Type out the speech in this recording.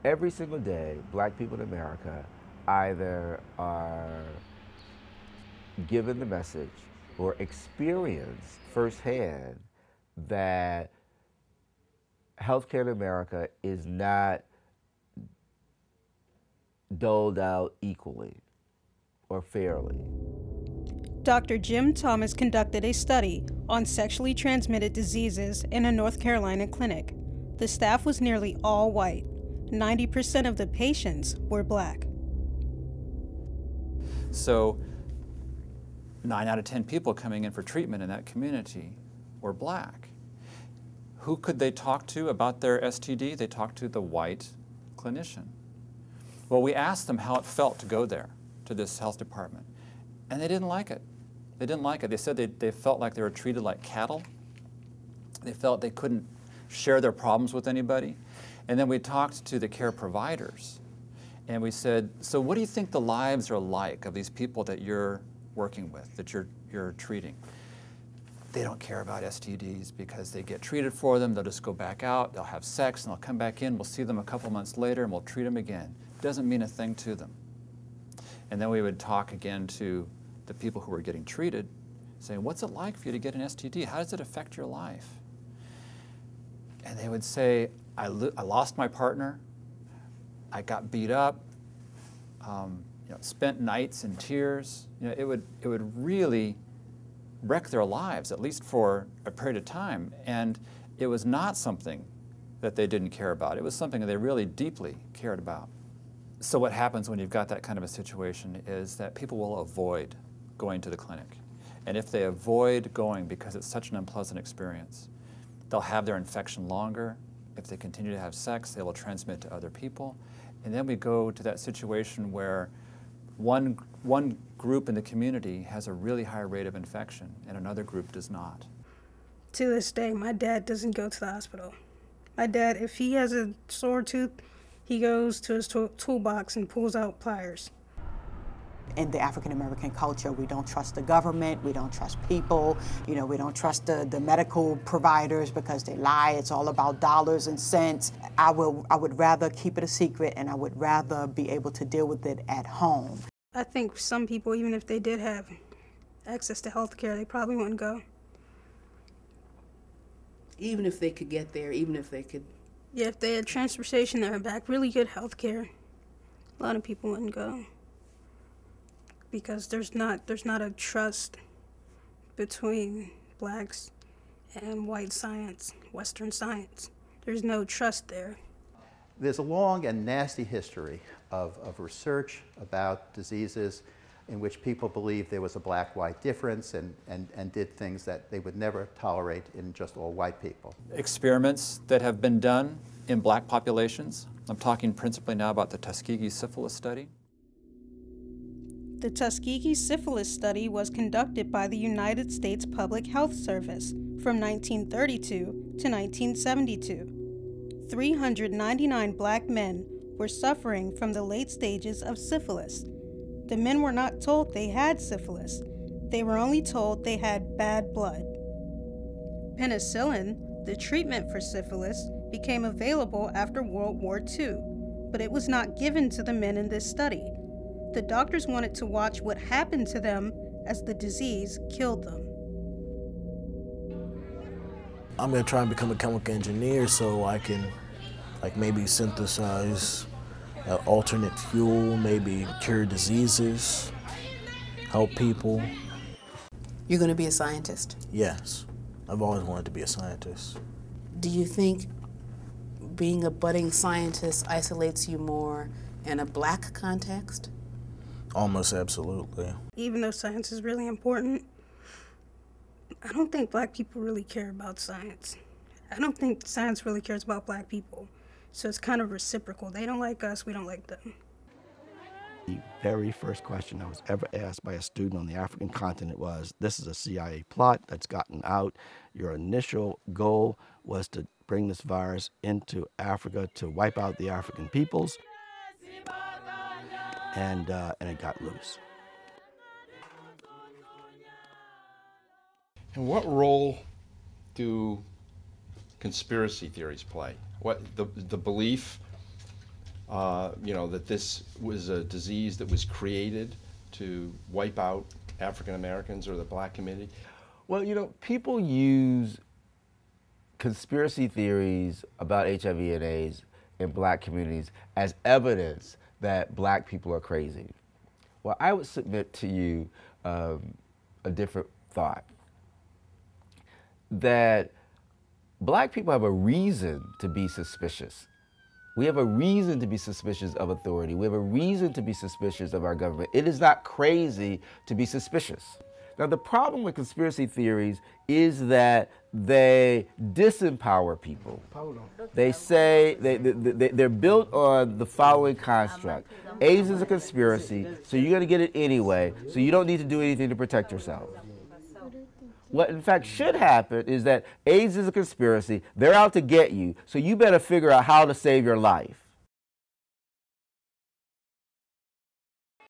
Every single day, black people in America either are given the message or experience firsthand that healthcare in America is not doled out equally or fairly. Dr. Jim Thomas conducted a study on sexually transmitted diseases in a North Carolina clinic. The staff was nearly all white. 90% of the patients were black. So 9 out of 10 people coming in for treatment in that community were black. Who could they talk to about their STD? They talked to the white clinician. Well, we asked them how it felt to go there, to this health department, and they didn't like it. They didn't like it. They said they felt like they were treated like cattle. They felt they couldn't share their problems with anybody. And then we talked to the care providers, and we said, so what do you think the lives are like of these people that you're working with, that you're treating? They don't care about STDs because they get treated for them, they'll just go back out, they'll have sex, and they'll come back in, we'll see them a couple months later, and we'll treat them again. It doesn't mean a thing to them. And then we would talk again to the people who were getting treated, saying, what's it like for you to get an STD? How does it affect your life? And they would say, I lost my partner, I got beat up, spent nights in tears. It would really wreck their lives, at least for a period of time. And it was not something that they didn't care about. It was something that they really deeply cared about. So what happens when you've got that kind of a situation is that people will avoid going to the clinic. And if they avoid going because it's such an unpleasant experience, they'll have their infection longer. If they continue to have sex, they will transmit to other people. And then we go to that situation where one group in the community has a really high rate of infection and another group does not. To this day, my dad doesn't go to the hospital. My dad, if he has a sore tooth, he goes to his toolbox and pulls out pliers. In the African American culture, we don't trust the government, we don't trust people, we don't trust the medical providers because they lie. It's all about dollars and cents. I would rather keep it a secret, and I would rather be able to deal with it at home. I think some people, even if they did have access to health care, they probably wouldn't go. Even if they could get there, even if they could... Yeah, if they had transportation there and back, really good health care, a lot of people wouldn't go. Because there's not a trust between blacks and white science, Western science. There's no trust there. There's a long and nasty history of research about diseases in which people believed there was a black-white difference and did things that they would never tolerate in just all white people. Experiments that have been done in black populations. I'm talking principally now about the Tuskegee syphilis study. The Tuskegee syphilis study was conducted by the United States Public Health Service from 1932 to 1972. 399 black men were suffering from the late stages of syphilis. The men were not told they had syphilis. They were only told they had bad blood. Penicillin, the treatment for syphilis, became available after World War II, but it was not given to the men in this study. The doctors wanted to watch what happened to them as the disease killed them. I'm gonna try and become a chemical engineer so I can maybe synthesize an alternate fuel, maybe cure diseases, help people. You're going to be a scientist? Yes, I've always wanted to be a scientist. Do you think being a budding scientist isolates you more in a black context? Almost absolutely. Even though science is really important, I don't think black people really care about science. I don't think science really cares about black people. So it's kind of reciprocal. They don't like us, we don't like them. The very first question I was ever asked by a student on the African continent was, this is a CIA plot that's gotten out. Your initial goal was to bring this virus into Africa to wipe out the African peoples. And it got loose. And what role do conspiracy theories play? What the belief you know, that this was a disease that was created to wipe out African Americans or the black community? Well, you know, people use conspiracy theories about HIV and AIDS in black communities as evidence that black people are crazy. Well, I would submit to you a different thought. That black people have a reason to be suspicious. We have a reason to be suspicious of authority. We have a reason to be suspicious of our government. It is not crazy to be suspicious. Now, the problem with conspiracy theories is that they disempower people. They say, they're built on the following construct. AIDS is a conspiracy, so you're going to get it anyway, so you don't need to do anything to protect yourself. What in fact should happen is that AIDS is a conspiracy, they're out to get you, so you better figure out how to save your life.